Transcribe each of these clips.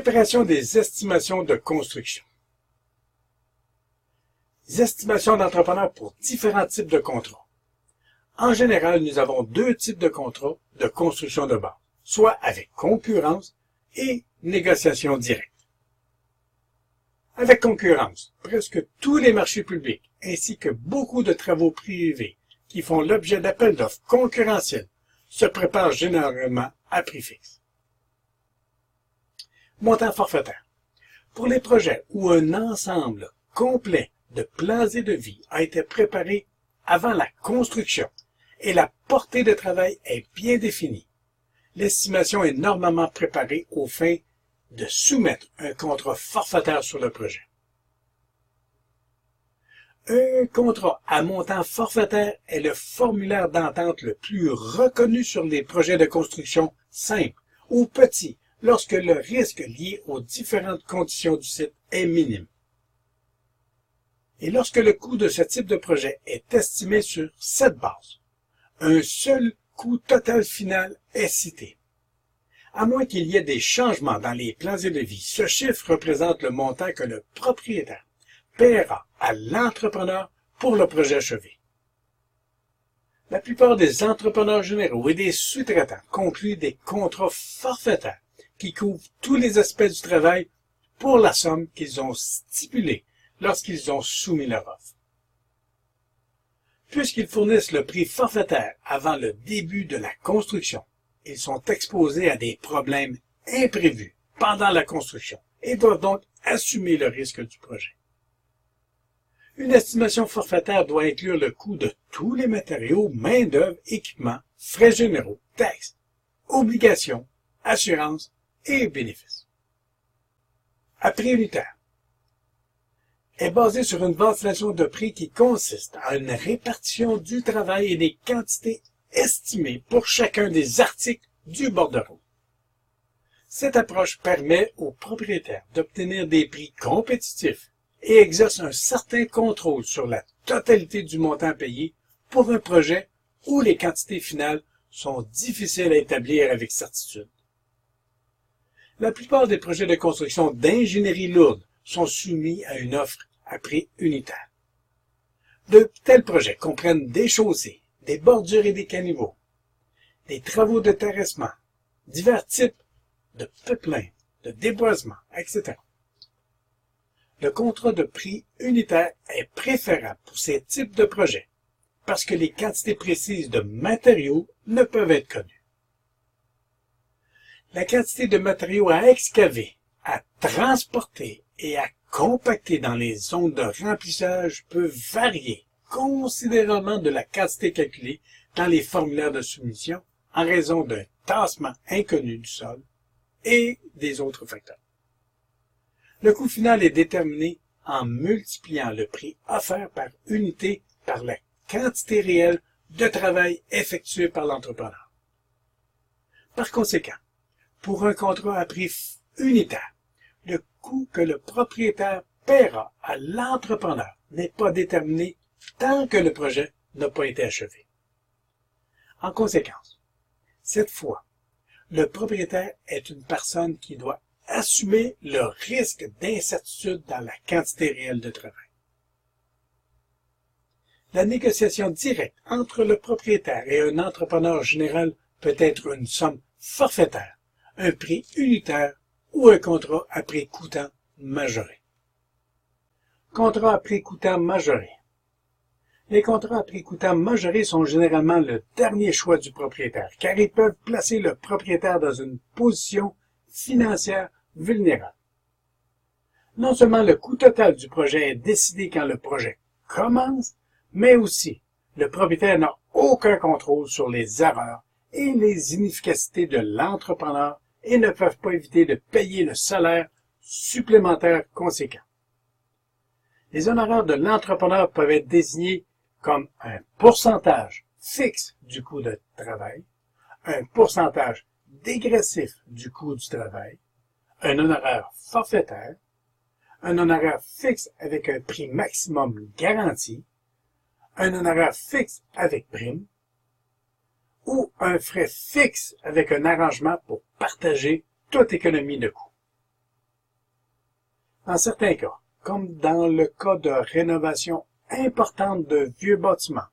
Préparation des estimations de construction. Les estimations d'entrepreneurs pour différents types de contrats. En général, nous avons deux types de contrats de construction de base, soit avec concurrence et négociation directe. Avec concurrence, presque tous les marchés publics, ainsi que beaucoup de travaux privés qui font l'objet d'appels d'offres concurrentiels, se préparent généralement à prix fixe. Montant forfaitaire. Pour les projets où un ensemble complet de plans et devis a été préparé avant la construction et la portée de travail est bien définie, l'estimation est normalement préparée aux fins de soumettre un contrat forfaitaire sur le projet. Un contrat à montant forfaitaire est le formulaire d'entente le plus reconnu sur les projets de construction simples ou petits lorsque le risque lié aux différentes conditions du site est minime. Et lorsque le coût de ce type de projet est estimé sur cette base, un seul coût total final est cité. À moins qu'il y ait des changements dans les plans et devis, ce chiffre représente le montant que le propriétaire paiera à l'entrepreneur pour le projet achevé. La plupart des entrepreneurs généraux et des sous-traitants concluent des contrats forfaitaires qui couvrent tous les aspects du travail pour la somme qu'ils ont stipulée lorsqu'ils ont soumis leur offre. Puisqu'ils fournissent le prix forfaitaire avant le début de la construction, ils sont exposés à des problèmes imprévus pendant la construction et doivent donc assumer le risque du projet. Une estimation forfaitaire doit inclure le coût de tous les matériaux, main-d'œuvre, équipements, frais généraux, taxes, obligations, assurances et bénéfices. À prix unitaire est basé sur une ventilation de prix qui consiste à une répartition du travail et des quantités estimées pour chacun des articles du bordereau. Cette approche permet aux propriétaires d'obtenir des prix compétitifs et exerce un certain contrôle sur la totalité du montant payé pour un projet où les quantités finales sont difficiles à établir avec certitude. La plupart des projets de construction d'ingénierie lourde sont soumis à une offre à prix unitaire. De tels projets comprennent des chaussées, des bordures et des caniveaux, des travaux de terrassement, divers types de pipelines, de déboisement, etc. Le contrat de prix unitaire est préférable pour ces types de projets parce que les quantités précises de matériaux ne peuvent être connues. La quantité de matériaux à excaver, à transporter et à compacter dans les zones de remplissage peut varier considérablement de la quantité calculée dans les formulaires de soumission en raison d'un tassement inconnu du sol et des autres facteurs. Le coût final est déterminé en multipliant le prix offert par unité par la quantité réelle de travail effectué par l'entrepreneur. Par conséquent, pour un contrat à prix unitaire, le coût que le propriétaire paiera à l'entrepreneur n'est pas déterminé tant que le projet n'a pas été achevé. En conséquence, cette fois, le propriétaire est une personne qui doit assumer le risque d'incertitude dans la quantité réelle de travail. La négociation directe entre le propriétaire et un entrepreneur général peut être une somme forfaitaire, un prix unitaire ou un contrat à prix coûtant majoré. Contrat à prix coûtant majoré. Les contrats à prix coûtant majoré sont généralement le dernier choix du propriétaire, car ils peuvent placer le propriétaire dans une position financière vulnérable. Non seulement le coût total du projet est décidé quand le projet commence, mais aussi le propriétaire n'a aucun contrôle sur les erreurs et les inefficacités de l'entrepreneur et ne peuvent pas éviter de payer le salaire supplémentaire conséquent. Les honoraires de l'entrepreneur peuvent être désignés comme un pourcentage fixe du coût de travail, un pourcentage dégressif du coût du travail, un honoraire forfaitaire, un honoraire fixe avec un prix maximum garanti, un honoraire fixe avec prime, ou un frais fixe avec un arrangement pour partager toute économie de coût. En certains cas, comme dans le cas de rénovation importante de vieux bâtiments,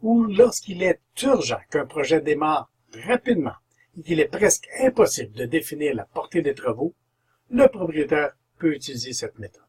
ou lorsqu'il est urgent qu'un projet démarre rapidement et qu'il est presque impossible de définir la portée des travaux, le propriétaire peut utiliser cette méthode.